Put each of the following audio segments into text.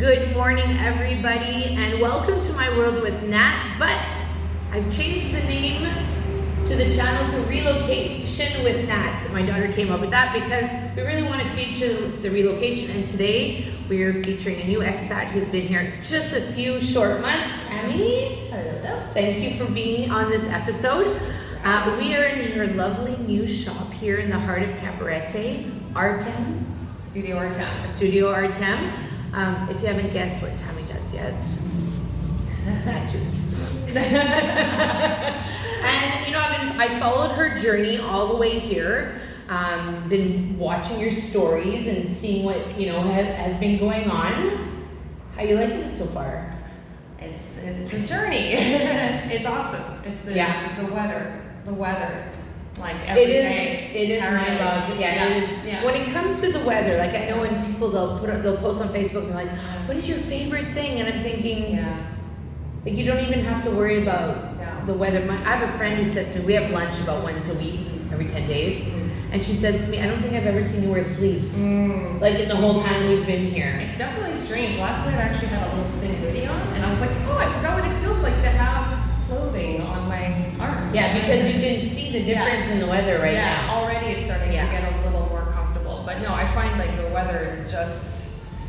Good morning, everybody, and welcome to My World with Nat. But I've changed the name to the channel to Relocation with Nat. My daughter came up with that because we really want to feature the relocation, and today we're featuring a new expat who's been here just a few short months. Tami, hello. Thank you for being on this episode. We are in her lovely new shop here in the heart of Cabarete, Artem. Studio Artem. Studio Artem. If you haven't guessed what Tami does yet, tattoos. And you know, I followed her journey all the way here. Been watching your stories and seeing what has been going on. How you liking it so far? It's a journey. It's awesome. It's the weather. Like every day. It is my love. Yeah, it is. Yeah. When it comes to the weather, like I know when people they'll post on Facebook, they're like, "What is your favorite thing?" And I'm thinking, like you don't even have to worry about the weather. I have a friend who says to me, we have lunch about once a week, every 10 days, and she says to me, "I don't think I've ever seen you wear sleeves, like in the whole time we've been here." It's definitely strange. Last night I actually had a little thin hoodie on, and I was like, "Oh, I forgot what it feels like to have clothing on my arms." Yeah, because you can see the difference in the weather right now. Yeah, already it's starting to get a little more comfortable. But no, I find like the weather is just...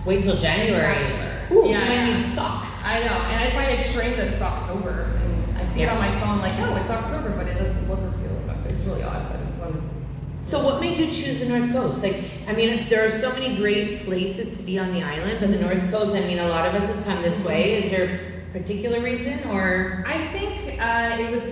Wait till January. Ooh, you might need socks. I know, and I find it strange that it's October. And I see it on my phone like, oh, it's October, but it doesn't look or feel like October. It's really odd, but it's fun. So what made you choose the North Coast? Like, I mean, there are so many great places to be on the island, but the North Coast, I mean, a lot of us have come this way. Is there particular reason, or? I think it was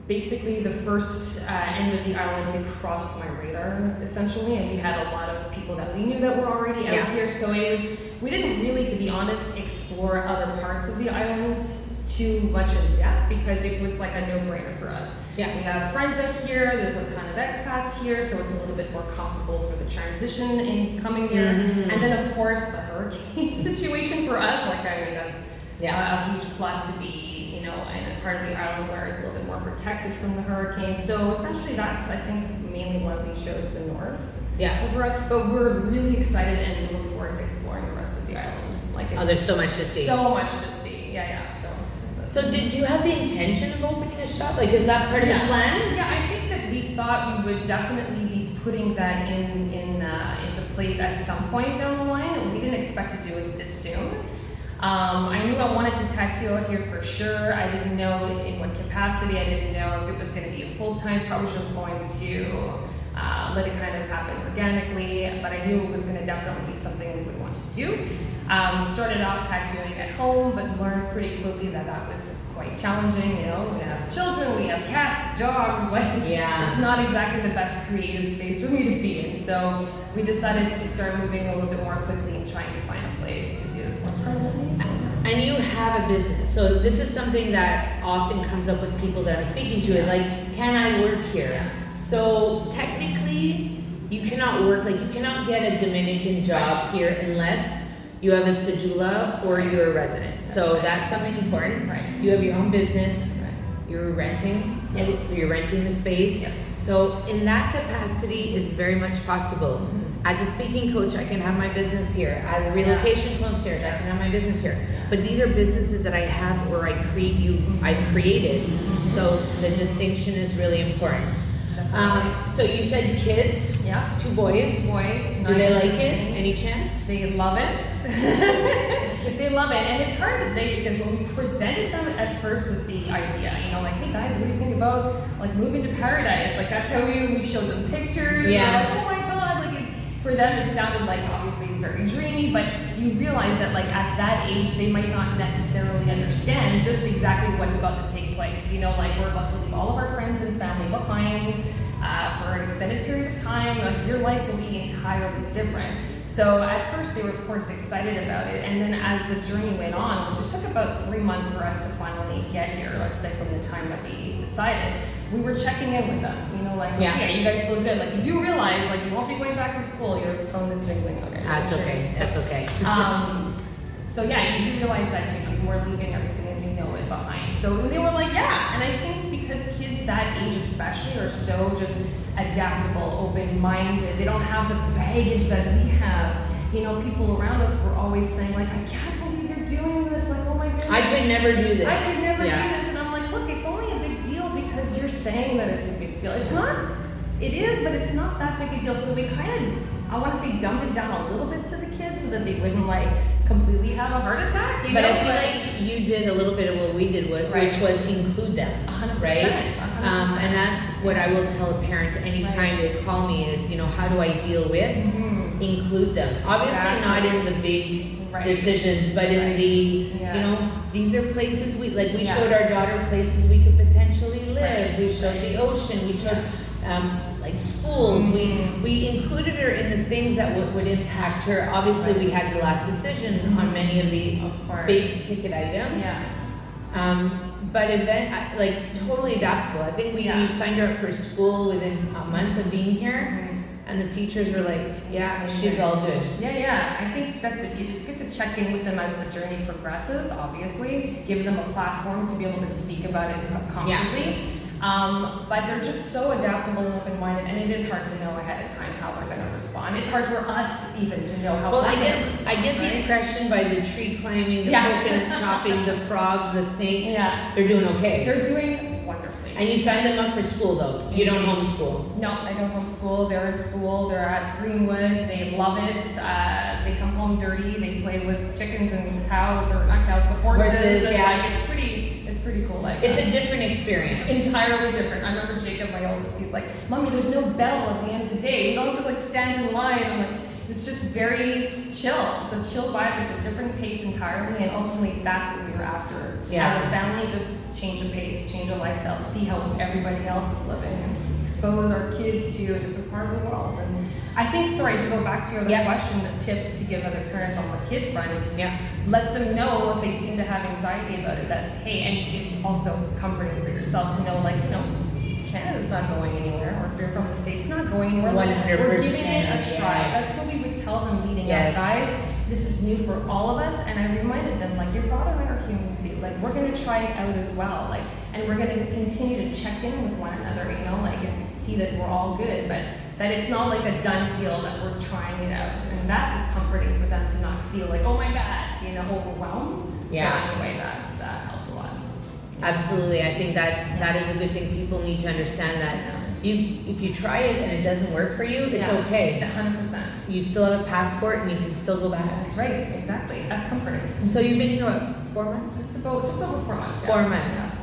basically the first end of the island to cross my radar, essentially, and we had a lot of people that we knew that were already out here, so we didn't really, to be honest, explore other parts of the island too much in depth because it was like a no-brainer for us. Yeah. We have friends out here, there's a ton of expats here, so it's a little bit more comfortable for the transition in coming here. And then of course the hurricane situation for us, like I mean that's a huge plus to be, in a part of the island where it's a little bit more protected from the hurricanes. So essentially that's, I think, mainly why we chose the north. Yeah. But we're really excited and we look forward to exploring the rest of the island. Like there's so much to see. So much to see. Yeah. So did you have the intention of opening a shop? Like, is that part of the plan? Yeah, I think that we thought we would definitely be putting that into place at some point down the line. We didn't expect to do it this soon. I knew I wanted to tattoo out here for sure. I didn't know in what capacity. I didn't know if it was going to be a full-time. Probably just going to let it kind of happen organically, but I knew it was going to definitely be something we would want to do. Started off tattooing at home, but learned pretty quickly that was quite challenging. We have children, we have cats, dogs, it's not exactly the best creative space for me to be in. So we decided to start moving a little bit more quickly and trying to find a place to do this more permanently. And you have a business, so this is something that often comes up with people that I'm speaking to is like, can I work here? Yes. So technically, you cannot work, you cannot get a Dominican job here unless you have a cedula or you're a resident. That's something important. Right. You have your own business. Right. You're renting. Yes. You're renting the space. Yes. So in that capacity, it's very much possible. As a speaking coach, I can have my business here. As a relocation concierge, I can have my business here. But these are businesses that I have or I've created. So the distinction is really important. So you said kids, 2 boys. Boys. Do they like it? Any chance? They love it. They love it, and it's hard to say because when we presented them at first with the idea, like, hey guys, what do you think about moving to paradise? Like that's how we showed them pictures. Yeah. Oh my god, for them it sounded like obviously very dreamy, but you realize that at that age they might not necessarily understand just exactly what's about to take place. We're about to leave all of our friends and family behind for an extended period of time. Your life will be entirely different. So at first they were of course excited about it, and then as the journey went on, which it took about 3 months for us to finally get here, let's say from the time that we decided, we were checking in with them, you guys still good? You do realize you won't be going back to school. Your phone is doing something. Okay. That's okay. That's okay. So you do realize that you are leaving everything as you know it behind. So they were like, yeah, and I think because kids that age especially are so just adaptable, open-minded, they don't have the baggage that we have. People around us were always saying I can't could never do this. I could never do this. And I'm like, look, it's only a big deal because you're saying that it's a big deal. It's not, it is, but it's not that big a deal. So we kind of, I want to say, dumb it down a little bit to the kids so that they wouldn't like completely have a heart attack. But I feel like you did a little bit of what we did, which was include them, 100%, right? 100%. And that's what I will tell a parent anytime they call me is, you know, how do I deal with? Include them. Obviously not in the big decisions, but in the, you know, these are places we showed our daughter places we could potentially live. We showed the ocean. We showed like schools. We included her in the things that would impact her. Obviously, we had the last decision on many of the big ticket items. But like totally adaptable. I think we signed her up for school within a month of being here. And the teachers were like, yeah, she's all good. I think that's it. It's good to check in with them as the journey progresses, obviously. Give them a platform to be able to speak about it comfortably. But they're just so adaptable and open-minded, and it is hard to know ahead of time how they're going to respond. It's hard for us even to know how they're going to respond. I get the impression by the tree climbing, the coconut chopping, the frogs, the snakes, they're doing okay. They're doing wonderfully. And you signed them up for school though? You don't homeschool? No, I don't homeschool. They're in school. They're at Greenwood. They love it. They come home dirty. They play with chickens and cows, or not cows, but horses. Like, it's pretty cool. Like it's a different experience. Entirely different. I remember Jacob, my oldest. He's like, "Mommy, there's no bell at the end of the day. You don't have to like stand in line." I'm like, it's just very chill. It's a chill vibe. It's a different pace entirely, and ultimately that's what we were after. As a family, just change the pace, change the lifestyle, see how everybody else is living, and expose our kids to a different part of the world. And I think, sorry, to go back to your other question, the tip to give other parents on the kid front is let them know if they seem to have anxiety about it, that, hey, and it's also comforting for yourself to know, like, you know, Canada's not going anywhere, or if you're from the States, not going anywhere. 100%. We're giving it a try. That's what we would tell them leading up, guys. This is new for all of us, and I reminded them, like, your father and I are human too. Like, we're gonna try it out as well. Like, and we're gonna continue to check in with one another, you know, like, and see that we're all good, but that it's not like a done deal, that we're trying it out. And that is comforting for them to not feel like, oh my God, you know, overwhelmed. So anyway, that helped a lot. Absolutely. I think that is a good thing. People need to understand that if you try it and it doesn't work for you, it's okay. 100%. You still have a passport and you can still go back. That's right, exactly. That's comforting. So you've been here, what, 4 months? Just over 4 months. 4 months.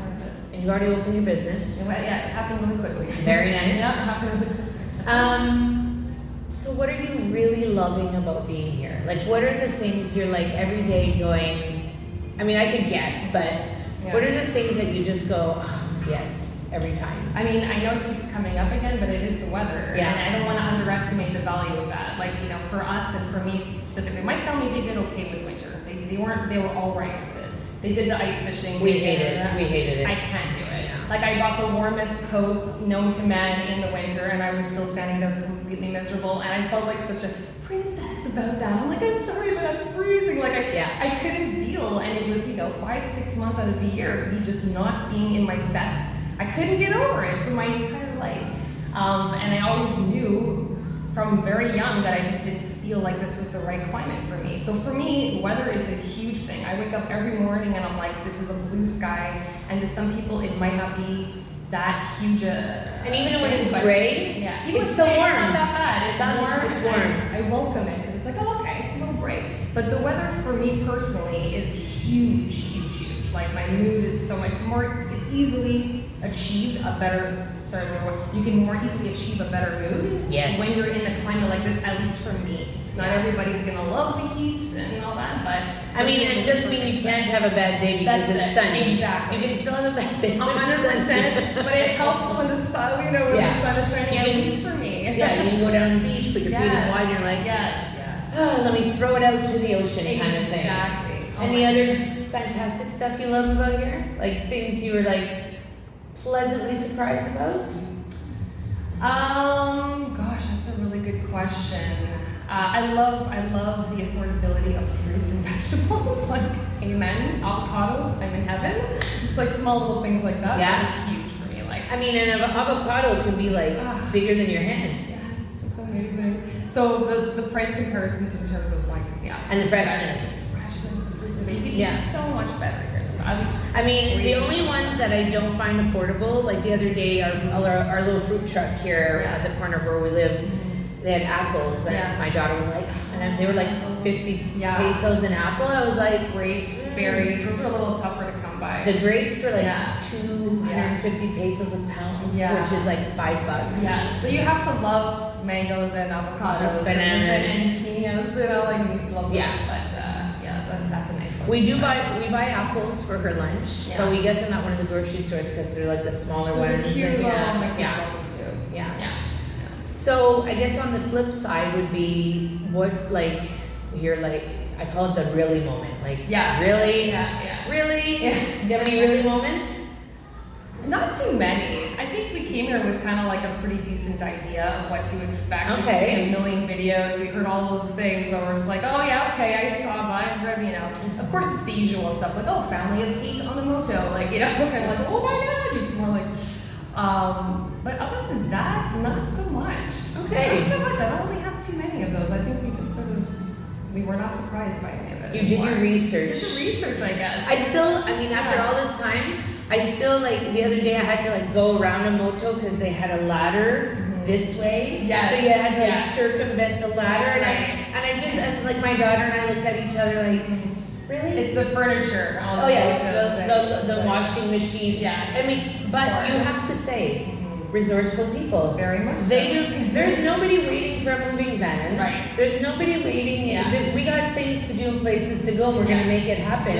And you've already opened your business. It happened really quickly. Very nice. It happened really quickly. So what are you really loving about being here? Like, what are the things you're like every day going, I mean, I could guess, but what are the things that you just go, oh, yes, every time? I mean, I know it keeps coming up again, but it is the weather. And I don't want to underestimate the value of that. Like, you know, for us and for me specifically, my family, they did okay with winter. They were all right with it. They did the ice fishing. We hated it. I can't do it. Like, I bought the warmest coat known to man in the winter, and I was still standing there completely miserable, and I felt like such a princess about that. I'm like, I'm sorry, but I'm freezing. Like, I couldn't deal, and it was, you know, 5-6 months out of the year of me just not being in my best. I couldn't get over it for my entire life. And I always knew from very young that I just didn't feel like this was the right climate for me. So for me, weather is a huge thing. I wake up every morning and I'm like, this is a blue sky, and to some people it might not be that huge and even when it's gray, it's still warm. It's not that bad. It's warm. I welcome it because it's like, oh, okay, it's a little break. But the weather for me personally is huge, huge, huge. Like, my mood is so much more, it's easily achieved a better, you can more easily achieve a better mood when you're in a climate like this, at least for me. Not everybody's gonna love the heat and all that, but I mean, it doesn't mean you can't have a bad day because it's sunny. Exactly. You can still have a bad day. 100%, but it helps when the sun, you know, when the sun is shining, at least for me. You can go down to the beach, put your feet in the water, and you're like, oh, let me throw it out to the ocean kind of thing. Exactly. Any other fantastic stuff you love about here? Like, things you were like pleasantly surprised about? Gosh, that's a really good question. I love the affordability of fruits and vegetables. Like, amen, avocados, I'm in heaven. It's like small little things like that. That is huge for me. Like, I mean, an avocado can be like bigger than your hand. Yes, it's amazing. So the price comparisons in terms of like, and the freshness. The fruits of it, you can eat so much better here than At least. I mean, the only ones that I don't find affordable, like the other day, our little fruit truck here at the corner of where we live, they had apples, and my daughter was like, and they were like 50 pesos an apple. I was like, grapes, berries, those are a little tougher to come by. The grapes were like 250 pesos a pound, which is like $5. Yeah, so you have to love mangoes and avocados, bananas, and piñas, you know, like you love those. But that's a nice. We buy apples for her lunch, but we get them at one of the grocery stores because they're like the smaller ones. Cute, So I guess on the flip side would be what, like, you're like, I call it the really moment. Like, really? Really? Do you have any really moments? Not too many. I think we came here with kind of like a pretty decent idea of what to expect. Okay. We've seen a million videos, we heard all of the things, so we're just like, oh yeah, okay, I saw that, you know. Of course it's the usual stuff, like, oh, family of 8 on the moto, like, you know, kind of like, oh my god, it's more like, but other than that, not so much. Okay. Not so much, I don't really have too many of those. I think we just sort of, we were not surprised by any of it. You did your research. Did the research, I guess. I mean, after all this time, I still, like, the other day I had to, like, go around a moto because they had a ladder this way. Yes. So you had to, like, circumvent the ladder. That's and I just, like, my daughter and I looked at each other like, really? It's the furniture on the washing machines. Yeah. I mean, but you have to say, resourceful people. Very much so. They do. There's nobody waiting for a moving van. Right. There's nobody waiting. We got things to do and places to go, and we're gonna make it happen.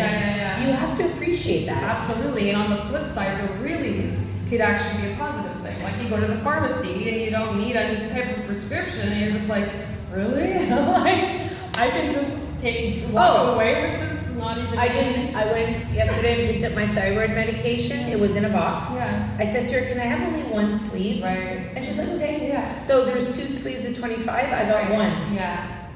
You have to appreciate that. Absolutely. And on the flip side, the reallys could actually be a positive thing. Like you go to the pharmacy and you don't need any type of prescription, and you're just like, really? Like I can just walk away with this. Not even. I went yesterday and picked up my thyroid medication. It was in a box. Yeah. I said to her, "Can I have only one sleeve?" Right. And she's like, "Okay." Yeah. So there's 2 sleeves of 25. I got one. Yeah.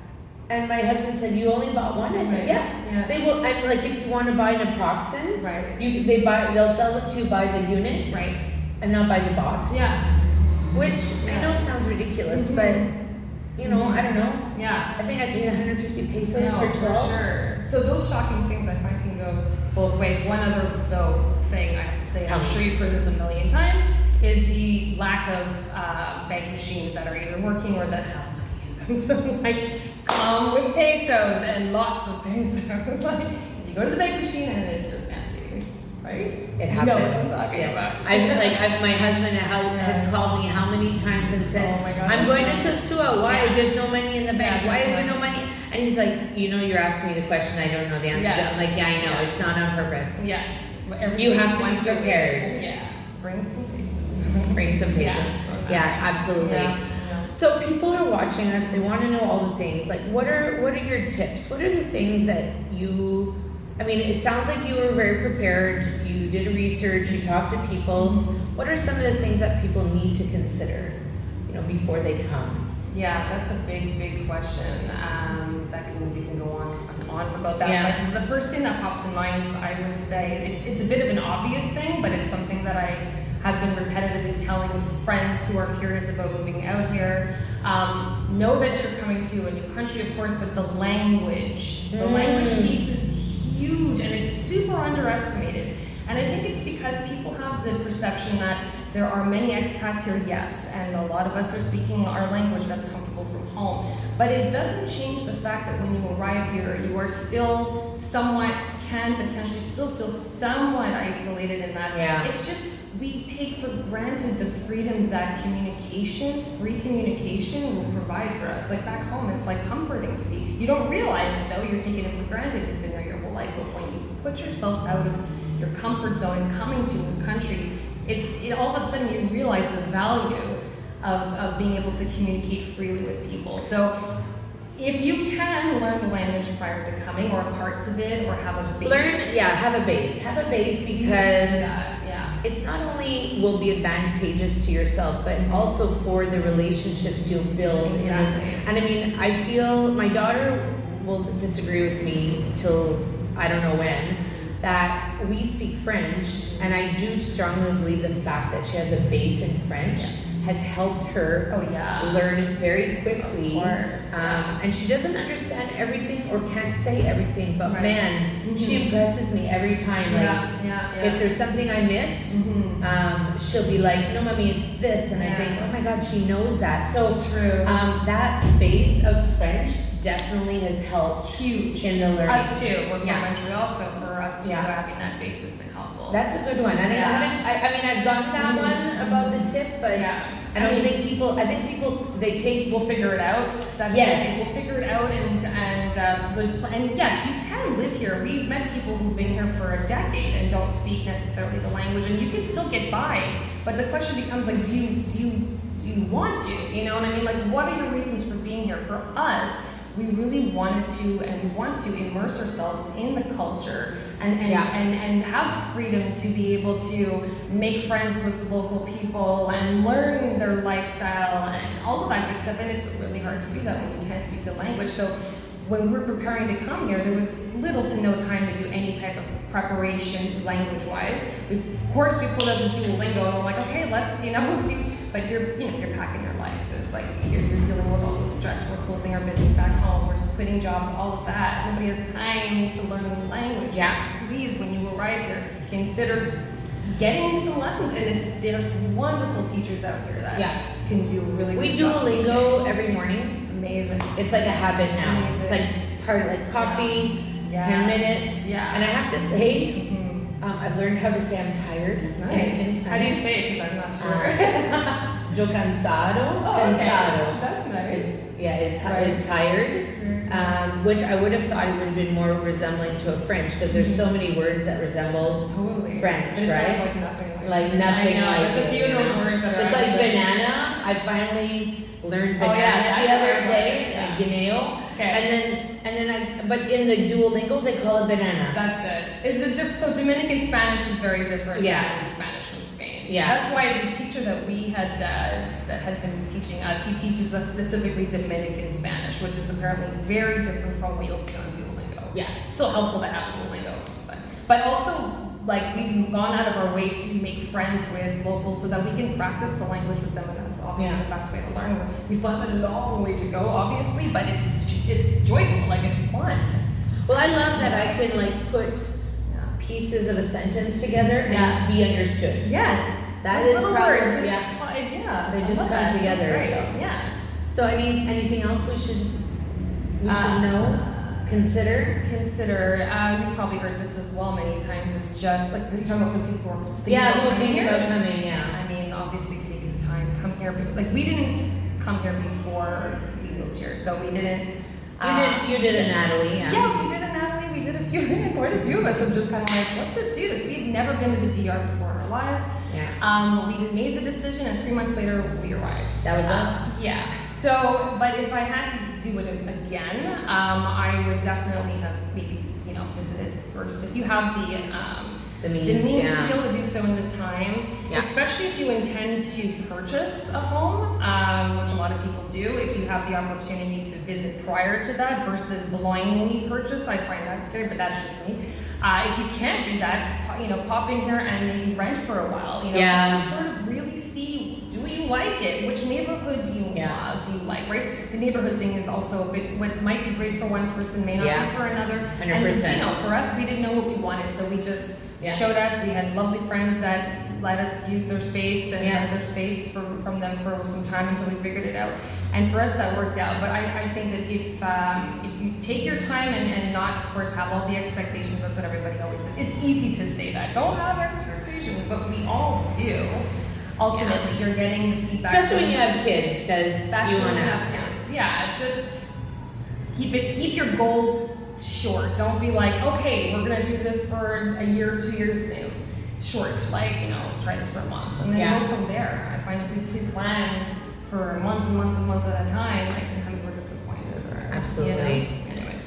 And my husband said, "You only bought one?" I said, "Yeah." They will. And like, if you want to buy naproxen, they'll sell it to you by the unit, and not by the box. Yeah. Which I know sounds ridiculous, but you know, I don't know. Yeah. I think I paid 150 pesos for 12. For sure. So those shocking things I find can go both ways. One other thing I have to say, I'm sure you've heard this a million times, is the lack of bank machines that are either working or that have money in them. So like, come with pesos and lots of pesos. Like you go to the bank machine and it's just empty, right? It happens. You know what I'm talking about. My husband has called me how many times and said, oh my God, "I'm going to Sosua. Why? There's no money in the bank. Why is there no money?" And he's like, "You know, you're asking me the question. I don't know the answer." I'm like, "Yeah, I know. It's not on purpose." Yes. You have to be prepared. Yeah. Bring some pesos. Bring some pesos. Yeah, absolutely. Yeah. So people are watching us. They want to know all the things. Like, what are your tips? What are the things that you? I mean, it sounds like you were very prepared. You did research. You talked to people. What are some of the things that people need to consider, you know, before they come? Yeah, that's a big question. We can go on about that. Yeah. But the first thing that pops in mind, I would say, it's a bit of an obvious thing, but it's something that I have been repetitively telling friends who are curious about moving out here. Know that you're coming to a new country, of course, but the language piece is huge and it's super underestimated. And I think it's because people have the perception that there are many expats here, yes, and a lot of us are speaking our language that's comfortable from home. But it doesn't change the fact that when you arrive here, you are still can potentially still feel somewhat isolated in that. Yeah. It's just, we take for granted the freedom that free communication will provide for us. Like back home, it's like comforting to be. You don't realize it though, you're taking it for granted, you've been here your whole life, but when you put yourself out of your comfort zone and coming to a country, all of a sudden you realize the value of being able to communicate freely with people. So if you can learn the language prior to coming, or parts of it, or have a base. Have a base. Have a base because it's not only will be advantageous to yourself, but also for the relationships you'll build in this. And I mean, I feel my daughter will disagree with me till I don't know when, that we speak French, and I do strongly believe the fact that she has a base in French has helped her learn it very quickly. Of course, and she doesn't understand everything or can't say everything, but man, she impresses me every time. If there's something I miss, she'll be like, no, mommy, it's this. And I think, oh my God, she knows that. So that base of French definitely has helped huge in the learning. Us too. We're from Montreal, so for us too, having that base has been helpful. That's a good one. I mean, I've gotten that one about the tip, but I don't think people. I think people we'll figure it out. That's we'll figure it out, and yes, you can live here. We've met people who've been here for a decade and don't speak necessarily the language, and you can still get by. But the question becomes like, do you want to? You know what I mean? Like, what are your reasons for being here? For us, we really wanted to and we want to immerse ourselves in the culture and have the freedom to be able to make friends with local people and learn their lifestyle and all of that good stuff. And it's really hard to do that when you can't speak the language. So when we're preparing to come here, there was little to no time to do any type of preparation language-wise. Of course, we pulled out the Duolingo and we're like, okay, let's see. But you're packing your life. It's like you're dealing with all the stress. We're closing our business back home. We're quitting jobs. All of that. Nobody has time to learn a new language. Please, when you arrive here, consider getting some lessons. And there's some wonderful teachers out here that can do really. We do Duolingo every morning. Amazing. It's like a habit now. Amazing. It's like part of like coffee, 10 minutes. And I have to say, I've learned how to say I'm tired. Nice. How do you say it? Because I'm not sure. Yo cansado. Cansado. That's nice. Is tired. Which I would have thought it would have been more resembling to a French, because there's so many words that resemble French, but right? Like nothing. Like nothing. There's a few of those words that are. It's like banana. I finally learned banana the other day, guineo. But in the Duolingo they call it banana. That's it. So Dominican Spanish is very different than Spanish from Spain. That's why the teacher that we had that had been teaching us, he teaches us specifically Dominican Spanish, which is apparently very different from what you'll see on Duolingo. Still helpful to have Duolingo, but also like we've gone out of our way to make friends with locals so that we can practice the language with them, and that's obviously the best way to learn. We still have a long way to go, obviously, but it's joyful, like it's fun. Well, I love that I can like put pieces of a sentence together and be understood. Yes, that is probably they just come together. So anything else we should know? Consider. You've probably heard this as well many times. It's just like you're talking about for the people who are thinking about coming. I mean, obviously take the time, come here. But like we didn't come here before we moved here, so we didn't. You did a Natalie. Yeah, we did a Natalie. We did a few. Quite a few of us have just kind of like, let's just do this. We'd never been to the DR before in our lives. We made the decision, and 3 months later we arrived. That was us. So, but if I had to do it again, I would definitely have maybe, visited first. If you have the means to be able to do so in the time, especially if you intend to purchase a home, which a lot of people do, if you have the opportunity to visit prior to that versus blindly purchase, I find that scary, but that's just me. If you can't do that, pop in here and maybe rent for a while, just to sort of really see, do you like it? Which neighborhood do you like, right? The neighborhood thing is also a bit, what might be great for one person may not be for another. 100%. And for us, we didn't know what we wanted, so we just showed up. We had lovely friends that let us use their space and have their space from them for some time until we figured it out. And for us, that worked out. But I think that if you take your time and not, of course, have all the expectations, that's what everybody always says. It's easy to say that. Don't have expectations, but we all do. Ultimately, you're getting the feedback. Especially when you have kids, because you want to have kids. Just keep your goals short. Don't be like, okay, we're gonna do this for a year, 2 years. Short, try this for a month, and then go from there. I find if we pre-plan for months and months and months at a time, like sometimes we're disappointed. Absolutely. Anyways.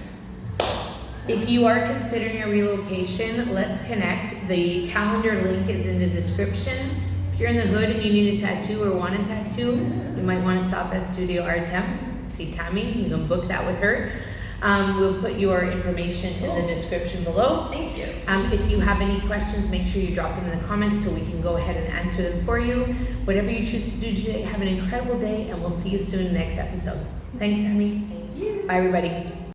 If you are considering a relocation, let's connect. The calendar link is in the description. If you're in the hood and you need a tattoo or want a tattoo, you might want to stop at Studio Artem, see Tami. You can book that with her. We'll put your information in the description below. Thank you. If you have any questions, make sure you drop them in the comments so we can go ahead and answer them for you. Whatever you choose to do today, have an incredible day, and we'll see you soon next episode. Thanks, Tami. Thank you. Bye, everybody.